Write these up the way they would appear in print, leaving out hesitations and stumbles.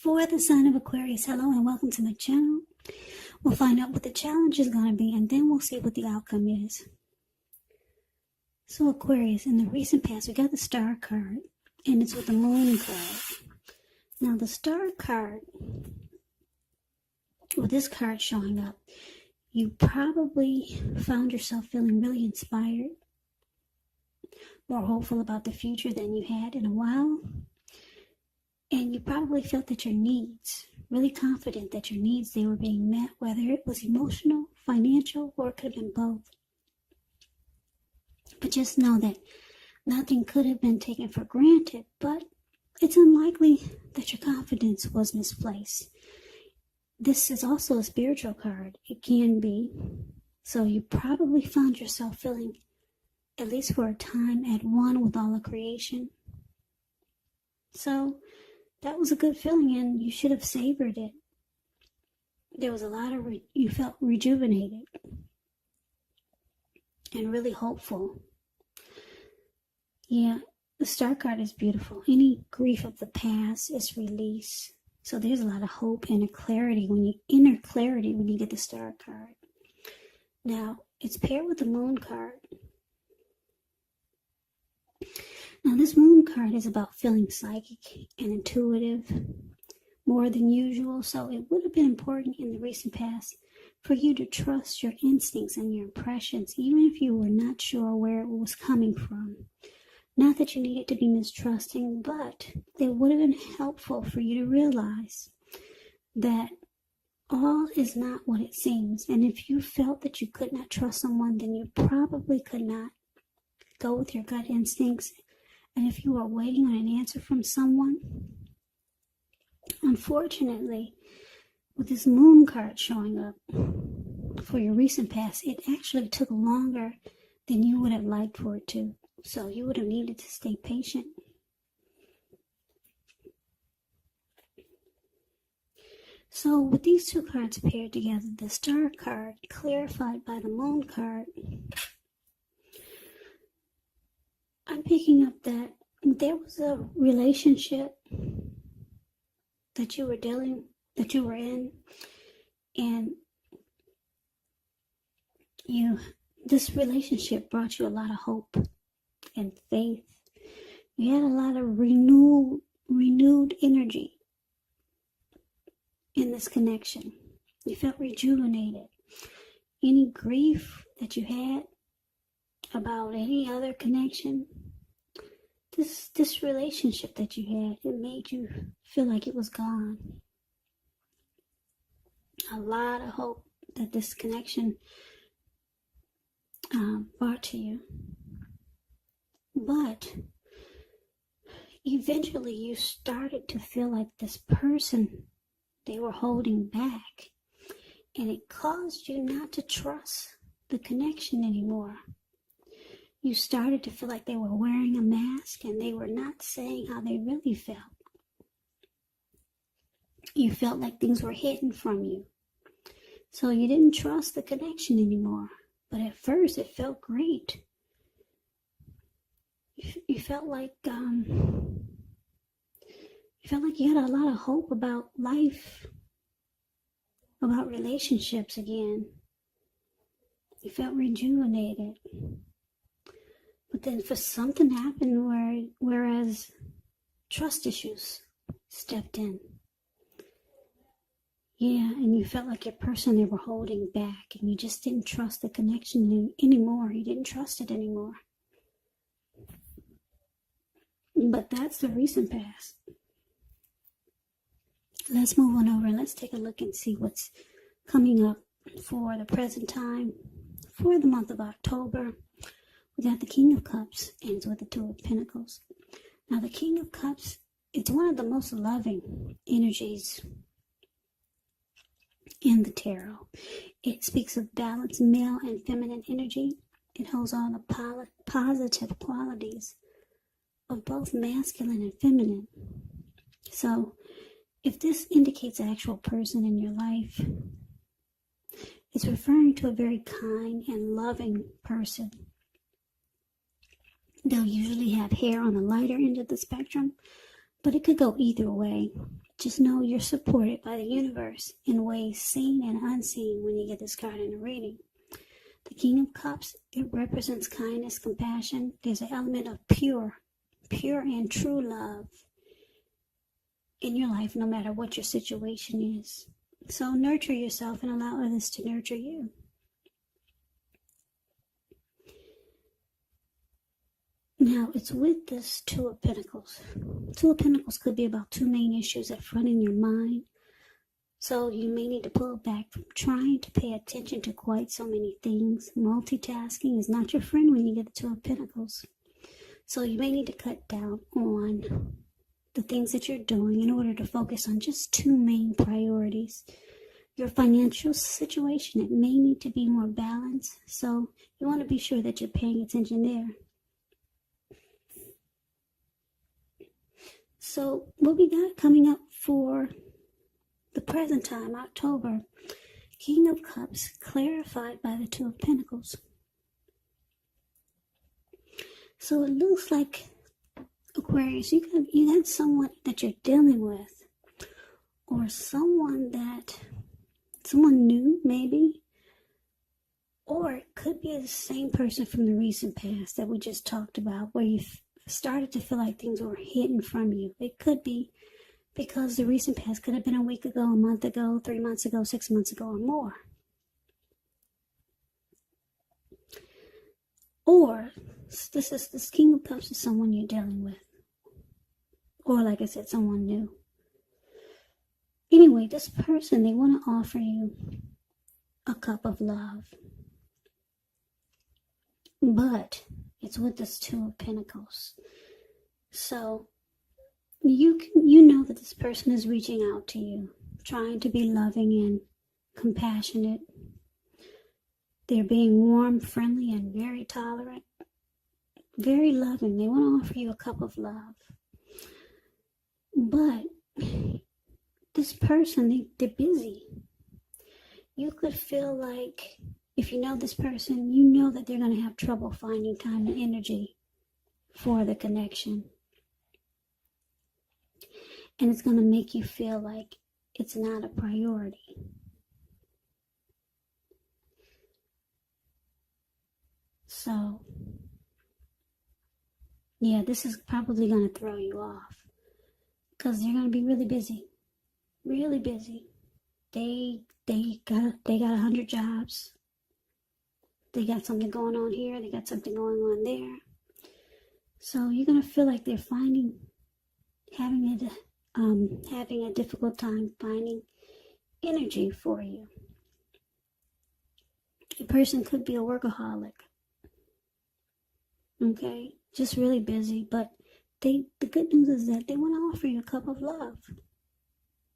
For the sign of Aquarius, hello and welcome to my channel. We'll find out what the challenge is going to be and then we'll see what the outcome is. So Aquarius, in the recent past, we got the Star card and it's with the Moon card. Now the Star card, with this card showing up, you probably found yourself feeling really inspired, more hopeful about the future than you had in a while. And you probably felt that your needs, really confident that your needs, they were being met, whether it was emotional, financial, or it could have been both. But just know that nothing could have been taken for granted, but it's unlikely that your confidence was misplaced. This is also a spiritual card. It can be. So you probably found yourself feeling, at least for a time, at one with all of creation. So that was a good feeling and you should have savored it. There was a lot of, you felt rejuvenated and really hopeful. Yeah, the Star card is beautiful. Any grief of the past is released. So there's a lot of hope and a clarity inner clarity when you get the Star card. Now, it's paired with the Moon card. Now, this Moon card is about feeling psychic and intuitive more than usual, so it would have been important in the recent past for you to trust your instincts and your impressions, even if you were not sure where it was coming from. Not that you needed to be mistrusting, but it would have been helpful for you to realize that all is not what it seems. And if you felt that you could not trust someone, then you probably could not go with your gut instincts. And if you are waiting on an answer from someone, unfortunately, with this Moon card showing up for your recent past, it actually took longer than you would have liked for it to. So you would have needed to stay patient. So with these two cards paired together, the Star card clarified by the Moon card, I'm picking up that there was a relationship that you were in, and this relationship brought you a lot of hope and faith. You had a lot of renewed energy in this connection. You felt rejuvenated. Any grief that you had about any other connection, this relationship that you had, it made you feel like it was gone. A lot of hope that this connection brought to you. But eventually you started to feel like this person, they were holding back, and it caused you not to trust the connection anymore. You started to feel like they were wearing a mask and they were not saying how they really felt. You felt like things were hidden from you. So you didn't trust the connection anymore. But at first it felt great. You felt like you had a lot of hope about life, about relationships again. You felt rejuvenated. But then for something happened whereas trust issues stepped in. Yeah, and you felt like your person, they were holding back and you just didn't trust the connection anymore. You didn't trust it anymore. But that's the recent past. Let's move on over and let's take a look and see what's coming up for the present time for the month of October. We got the King of Cups, ends with the Two of Pentacles. Now the King of Cups, it's one of the most loving energies in the tarot. It speaks of balanced male and feminine energy. It holds all the positive qualities of both masculine and feminine. So if this indicates an actual person in your life, it's referring to a very kind and loving person. They'll usually have hair on the lighter end of the spectrum, But it could go either way. Just know you're supported by the universe in ways seen and unseen when you get this card in a reading. The King of Cups, it represents kindness, compassion. There's an element of pure and true love in your life, no matter what your situation is. So nurture yourself and allow others to nurture you. Now, it's with this Two of Pentacles. Two of Pentacles could be about two main issues at front in your mind. So you may need to pull back from trying to pay attention to quite so many things. Multitasking is not your friend when you get the Two of Pentacles. So you may need to cut down on the things that you're doing in order to focus on just two main priorities. Your financial situation, it may need to be more balanced. So you want to be sure that you're paying attention there. So what we got coming up for the present time, October, King of Cups, clarified by the Two of Pentacles. So it looks like, Aquarius, you got someone that you're dealing with, or someone new maybe, or it could be the same person from the recent past that we just talked about, where you've started to feel like things were hidden from you. It could be because the recent past could have been a week ago, a month ago, 3 months ago, 6 months ago, or more. Or this King of Cups is someone you're dealing with. Or like I said, someone new. Anyway, this person, they want to offer you a cup of love. But it's with this Two of Pentacles. So you know that this person is reaching out to you, trying to be loving and compassionate. They're being warm, friendly, and very tolerant, very loving. They want to offer you a cup of love. But this person, they're busy. You could feel like, if you know this person, you know that they're going to have trouble finding time and energy for the connection. And it's going to make you feel like it's not a priority. So, yeah, this is probably going to throw you off. Because they're going to be really busy. Really busy. They got 100 jobs. They got something going on here. They got something going on there. So you're going to feel like they're having a difficult time finding energy for you. A person could be a workaholic. Okay? Just really busy. But the good news is that they want to offer you a cup of love.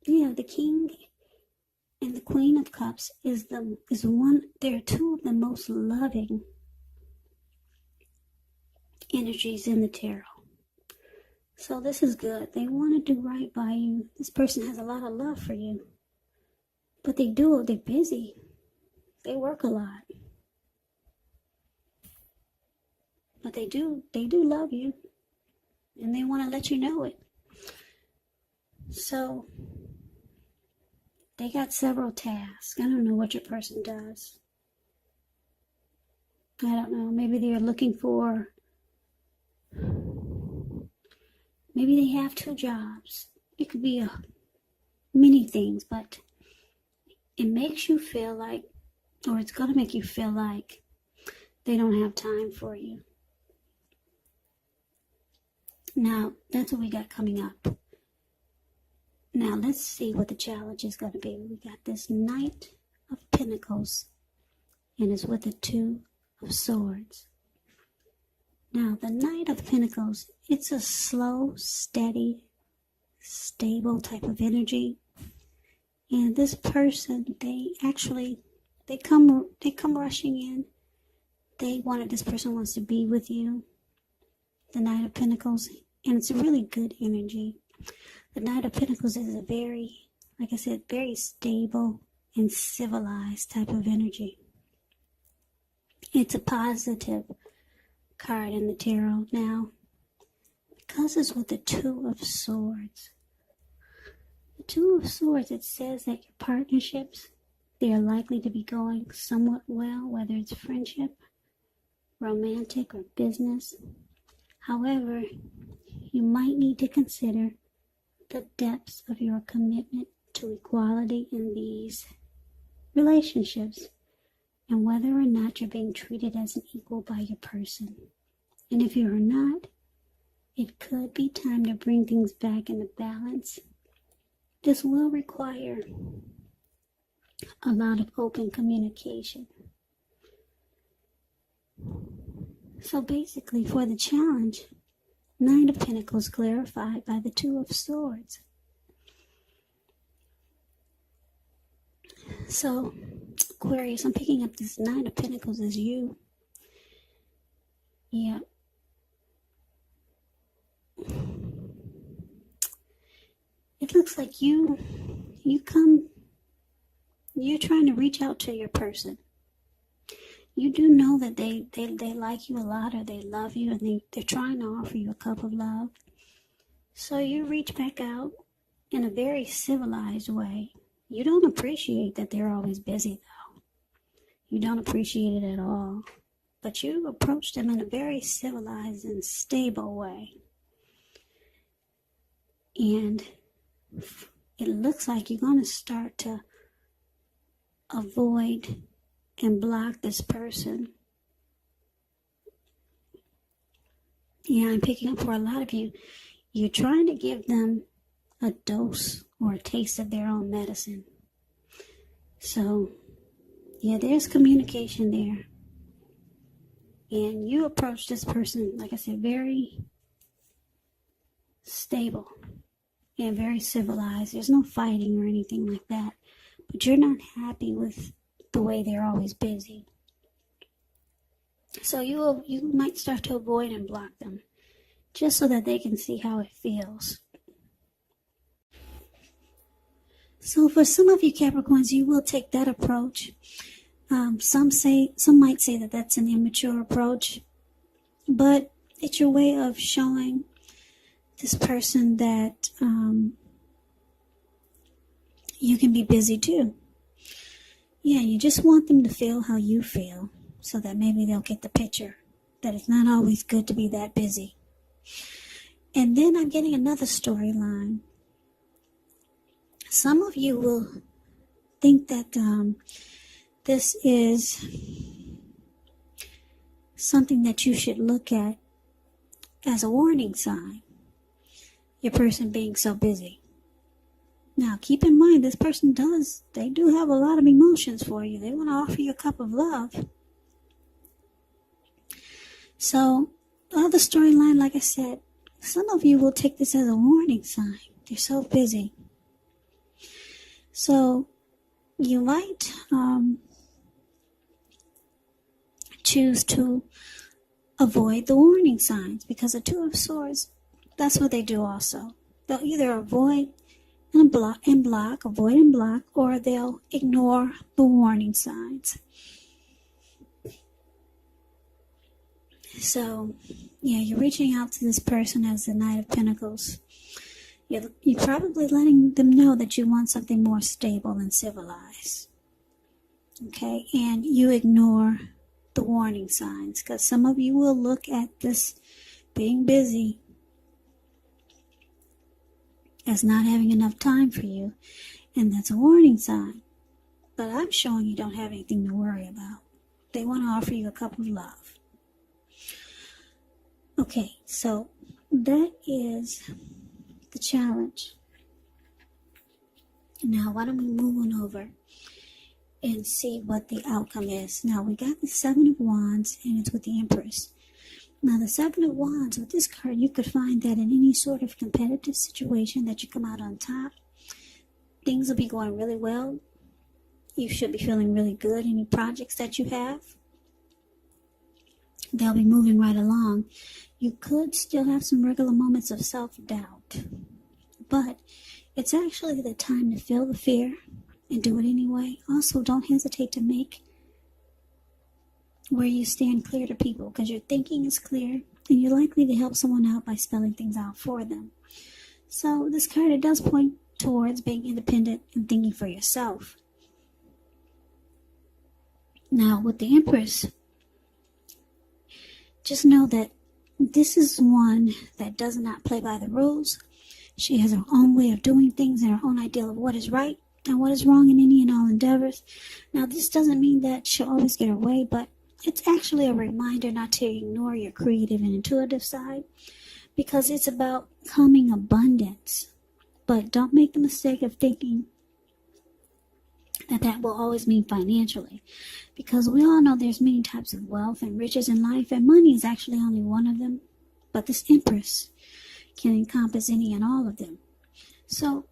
Yeah, the King and the Queen of Cups they're two of the most loving energies in the tarot. So this is good. They want to do right by you. This person has a lot of love for you. But they're busy. They work a lot. But they do love you. And they want to let you know it. So they got several tasks. I don't know what your person does. I don't know. Maybe they're looking for... Maybe they have 2 jobs. It could be many things, but it makes you feel like, or it's going to make you feel like they don't have time for you. Now, that's what we got coming up. Now, let's see what the challenge is going to be. We got this Knight of Pentacles, and it's with the 2 of Swords. Now, the Knight of Pentacles, it's a slow, steady, stable type of energy. And this person, they come rushing in. This person wants to be with you. The Knight of Pentacles, and it's a really good energy. The Knight of Pentacles is a very, like I said, very stable and civilized type of energy. It's a positive card in the tarot. Now, Because it's with the Two of Swords. The Two of Swords, it says that your partnerships, they are likely to be going somewhat well, whether it's friendship, romantic, or business. However, you might need to consider the depths of your commitment to equality in these relationships and whether or not you're being treated as an equal by your person. And if you are not, it could be time to bring things back into balance. This will require a lot of open communication. So basically, for the challenge, Nine of Pentacles clarified by the Two of Swords. So, Aquarius, I'm picking up this Nine of Pentacles as you. Yeah. It looks like you're trying to reach out to your person. You do know that they like you a lot, or they love you, and they're trying to offer you a cup of love. So you reach back out in a very civilized way. You don't appreciate that they're always busy, though. You don't appreciate it at all. But you approach them in a very civilized and stable way. And it looks like you're going to start to avoid and block this person. Yeah, I'm picking up for a lot of you. You're trying to give them a dose or a taste of their own medicine. So, yeah, there's communication there. And you approach this person, like I said, very stable and very civilized. There's no fighting or anything like that. But you're not happy with the way they're always busy. So you might start to avoid and block them, just so that they can see how it feels. So for some of you Capricorns, you will take that approach. Some might say that that's an immature approach, but it's your way of showing this person that you can be busy too. Yeah, you just want them to feel how you feel, so that maybe they'll get the picture that it's not always good to be that busy. And then I'm getting another storyline. Some of you will think that this is something that you should look at as a warning sign. Your person being so busy. Now, keep in mind, this person they do have a lot of emotions for you. They want to offer you a cup of love. So, the other storyline, like I said, some of you will take this as a warning sign. They're so busy. So, you might choose to avoid the warning signs, because the Two of Swords, that's what they do also. They'll either avoid and block, or they'll ignore the warning signs. So, yeah, you're reaching out to this person as the Knight of Pentacles. You're probably letting them know that you want something more stable and civilized. Okay, and you ignore the warning signs, because some of you will look at this being busy as not having enough time for you, and that's a warning sign. But I'm showing you don't have anything to worry about. They want to offer you a cup of love. Okay, so that is the challenge. Now, why don't we move on over and see what the outcome is. Now, we got the Seven of Wands, and it's with the Empress. Now, the Seven of Wands, with this card, you could find that in any sort of competitive situation that you come out on top, things will be going really well. You should be feeling really good. Any projects that you have, they'll be moving right along. You could still have some regular moments of self-doubt, but it's actually the time to feel the fear and do it anyway. Also, don't hesitate to make where you stand clear to people, because your thinking is clear, and you're likely to help someone out by spelling things out for them. So this card, it does point towards being independent and thinking for yourself. Now, with the Empress, just know that this is one that does not play by the rules. She has her own way of doing things and her own ideal of what is right and what is wrong in any and all endeavors. Now, this doesn't mean that she'll always get her way, but it's actually a reminder not to ignore your creative and intuitive side, because it's about coming abundance. But don't make the mistake of thinking that will always mean financially, because we all know there's many types of wealth and riches in life, and money is actually only one of them. But this Empress can encompass any and all of them. So,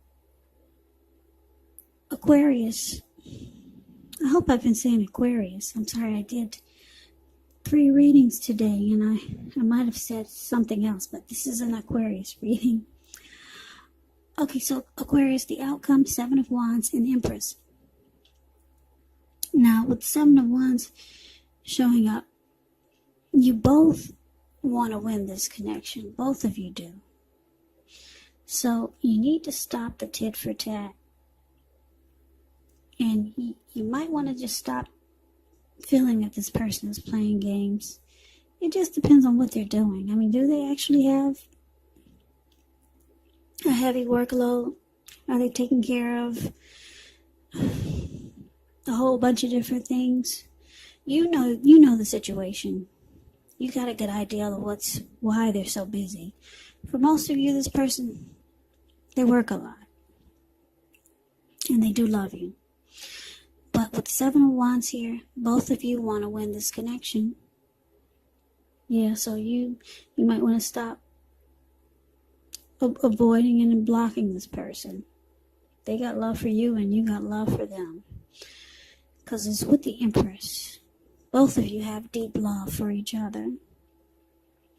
Aquarius, I hope I've been saying Aquarius. I'm sorry, I did 3 readings today, and I might have said something else, but this is an Aquarius reading. Okay, so Aquarius, the outcome, 7 of Wands and Empress. Now, with 7 of Wands showing up, you both want to win this connection. Both of you do. So you need to stop the tit for tat. And you might want to just stop feeling that this person is playing games. It just depends on what they're doing. I mean, do they actually have a heavy workload? Are they taking care of a whole bunch of different things? You know the situation. You got a good idea of why they're so busy. For most of you, this person, they work a lot. And they do love you. But with 7 of Wands here, both of you want to win this connection. Yeah, so you might want to stop avoiding and blocking this person. They got love for you and you got love for them. Because it's with the Empress. Both of you have deep love for each other.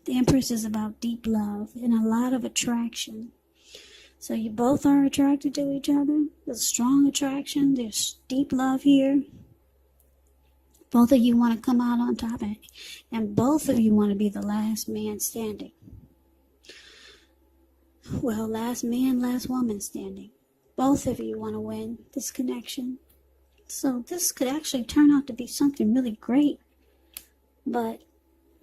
The Empress is about deep love and a lot of attraction. So you both are attracted to each other. There's strong attraction. There's deep love here. Both of you want to come out on top. And both of you want to be the last man standing. Well, last man, last woman standing. Both of you want to win this connection. So this could actually turn out to be something really great. But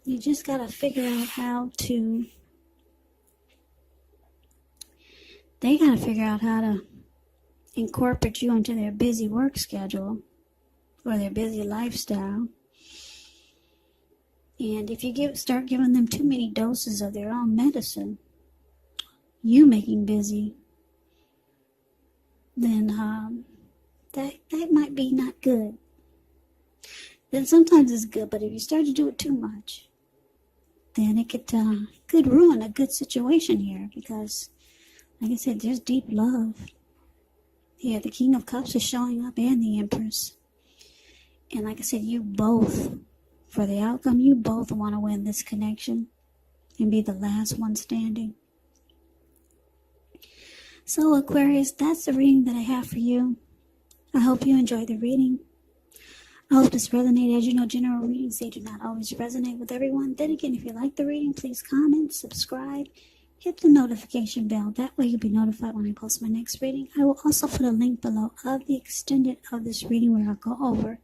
you just got to figure out how to... They got to figure out how to incorporate you into their busy work schedule or their busy lifestyle. And if you start giving them too many doses of their own medicine, you making busy, then that might be not good. Then sometimes it's good, but if you start to do it too much, then it could ruin a good situation here, because like I said, there's deep love. Yeah, the King of Cups is showing up and the Empress. And like I said, you both, for the outcome, you both want to win this connection and be the last one standing. So Aquarius, that's the reading that I have for you. I hope you enjoyed the reading. I hope this resonated. As you know, general readings, they do not always resonate with everyone. Then again, if you like the reading, please comment, subscribe, hit the notification bell. That way you'll be notified when I post my next reading. I will also put a link below of the extended of this reading where I'll go over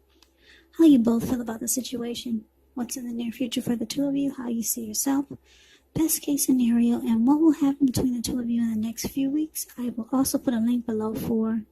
how you both feel about the situation, what's in the near future for the two of you, how you see yourself, best case scenario, and what will happen between the two of you in the next few weeks. I will also put a link below for